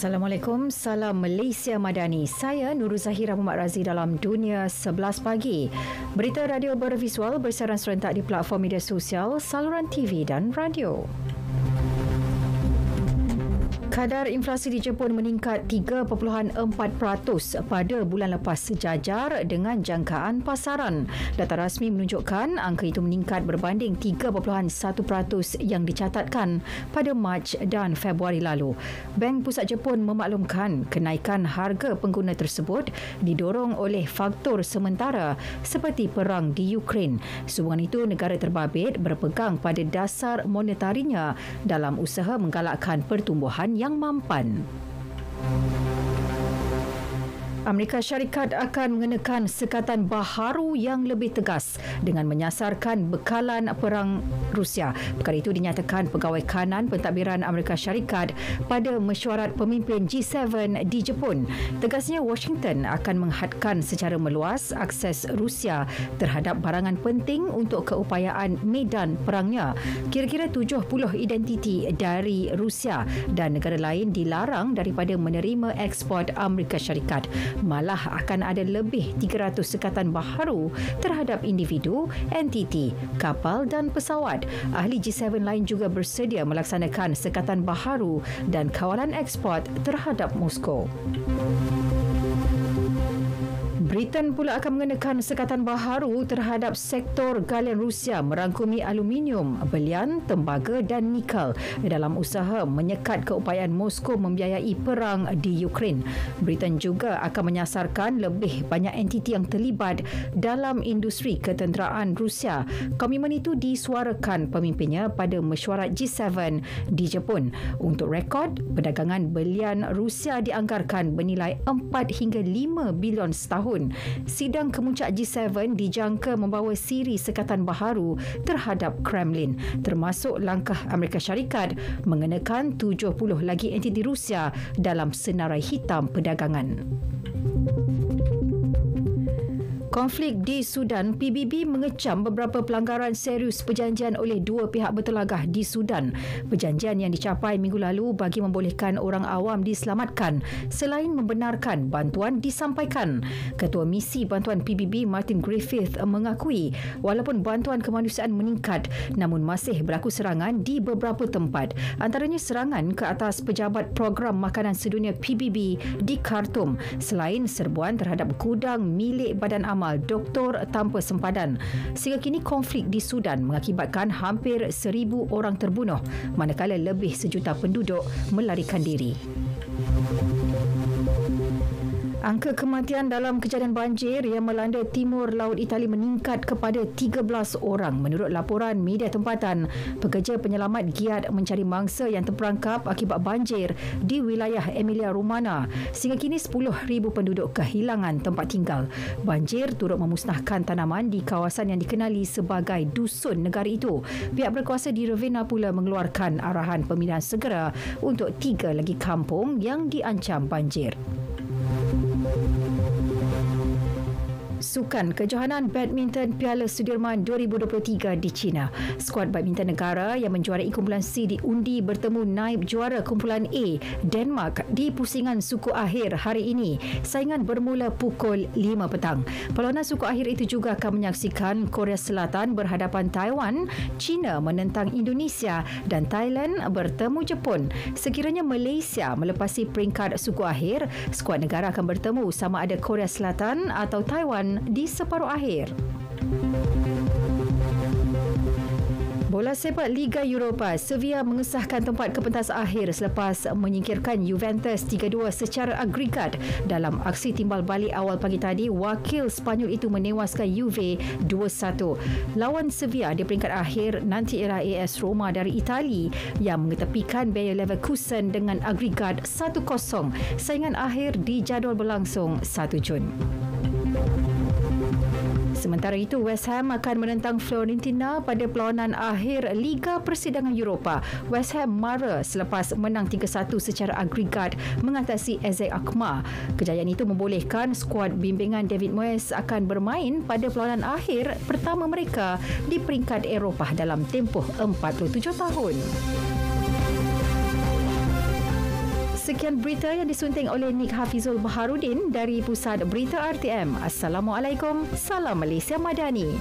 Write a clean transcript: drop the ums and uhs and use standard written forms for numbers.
Assalamualaikum, salam Malaysia Madani. Saya Nurul Zahira Muhammad Razi dalam Dunia 11 Pagi. Berita radio bervisual bersiaran serentak di platform media sosial, saluran TV dan radio. Kadar inflasi di Jepun meningkat 3.4% pada bulan lepas sejajar dengan jangkaan pasaran. Data rasmi menunjukkan angka itu meningkat berbanding 3.1% yang dicatatkan pada Mac dan Februari lalu. Bank Pusat Jepun memaklumkan kenaikan harga pengguna tersebut didorong oleh faktor sementara seperti perang di Ukraine. Sehubungan itu, negara terbabit berpegang pada dasar monetarinya dalam usaha menggalakkan pertumbuhan yang mampan. Amerika Syarikat akan mengenakan sekatan baharu yang lebih tegas dengan menyasarkan bekalan perang Rusia. Perkara itu dinyatakan Pegawai Kanan Pentadbiran Amerika Syarikat pada mesyuarat pemimpin G7 di Jepun. Tegasnya, Washington akan menghadkan secara meluas akses Rusia terhadap barangan penting untuk keupayaan medan perangnya. Kira-kira 70 identiti dari Rusia dan negara lain dilarang daripada menerima ekspor Amerika Syarikat. Malah akan ada lebih 300 sekatan baharu terhadap individu, entiti, kapal dan pesawat. Ahli G7 lain juga bersedia melaksanakan sekatan baharu dan kawalan ekspor terhadap Moskow. Britain pula akan mengenakan sekatan baharu terhadap sektor galian Rusia merangkumi aluminium, belian, tembaga dan nikel dalam usaha menyekat keupayaan Moskow membiayai perang di Ukraine. Britain juga akan menyasarkan lebih banyak entiti yang terlibat dalam industri ketenteraan Rusia. Komitmen itu disuarakan pemimpinnya pada mesyuarat G7 di Jepun. Untuk rekod, perdagangan belian Rusia dianggarkan bernilai 4 hingga 5 bilion setahun. Sidang kemuncak G7 dijangka membawa siri sekatan baharu terhadap Kremlin, termasuk langkah Amerika Syarikat mengenakan 70 lagi entiti Rusia dalam senarai hitam perdagangan. Konflik di Sudan, PBB mengecam beberapa pelanggaran serius perjanjian oleh dua pihak bertelagah di Sudan. Perjanjian yang dicapai minggu lalu bagi membolehkan orang awam diselamatkan selain membenarkan bantuan disampaikan. Ketua Misi Bantuan PBB Martin Griffith mengakui walaupun bantuan kemanusiaan meningkat, namun masih berlaku serangan di beberapa tempat. Antaranya serangan ke atas pejabat program makanan sedunia PBB di Khartoum, selain serbuan terhadap gudang milik Badan Amal Doktor Tanpa Sempadan. Sehingga kini konflik di Sudan mengakibatkan hampir 1,000 orang terbunuh, manakala lebih 1 juta penduduk melarikan diri. Angka kematian dalam kejadian banjir yang melanda timur laut Itali meningkat kepada 13 orang. Menurut laporan media tempatan, pekerja penyelamat giat mencari mangsa yang terperangkap akibat banjir di wilayah Emilia-Romagna. Sehingga kini 10,000 penduduk kehilangan tempat tinggal. Banjir turut memusnahkan tanaman di kawasan yang dikenali sebagai dusun negara itu. Pihak berkuasa di Ravenna pula mengeluarkan arahan pemindahan segera untuk 3 lagi kampung yang diancam banjir. Sukan Kejohanan Badminton Piala Sudirman 2023 di China. Skuad badminton negara yang menjuarai kumpulan C diundi bertemu naib juara kumpulan A, Denmark, di pusingan suku akhir hari ini. Saingan bermula pukul 5 petang. Perlawanan suku akhir itu juga akan menyaksikan Korea Selatan berhadapan Taiwan, China menentang Indonesia dan Thailand bertemu Jepun. Sekiranya Malaysia melepasi peringkat suku akhir, skuad negara akan bertemu sama ada Korea Selatan atau Taiwan di separuh akhir. Bola sepak Liga Eropah, Sevilla mengesahkan tempat ke pentas akhir selepas menyingkirkan Juventus 3-2 secara agregat. Dalam aksi timbal balik awal pagi tadi, wakil Spanyol itu menewaskan Juve 2-1. Lawan Sevilla di peringkat akhir nanti ialah AS Roma dari Itali yang mengetepikan Bayer Leverkusen dengan agregat 1-0. Saingan akhir dijadual berlangsung 1 Jun. Sementara itu, West Ham akan menentang Fiorentina pada perlawanan akhir Liga Persidangan Eropah. West Ham mara selepas menang 3-1 secara agregat mengatasi AZ Alkmaar. Kejayaan itu membolehkan skuad bimbingan David Moyes akan bermain pada perlawanan akhir pertama mereka di peringkat Eropah dalam tempoh 47 tahun. sekian berita yang disunting oleh Nik Hafizul Baharudin dari Pusat Berita RTM. Assalamualaikum. Salam Malaysia Madani.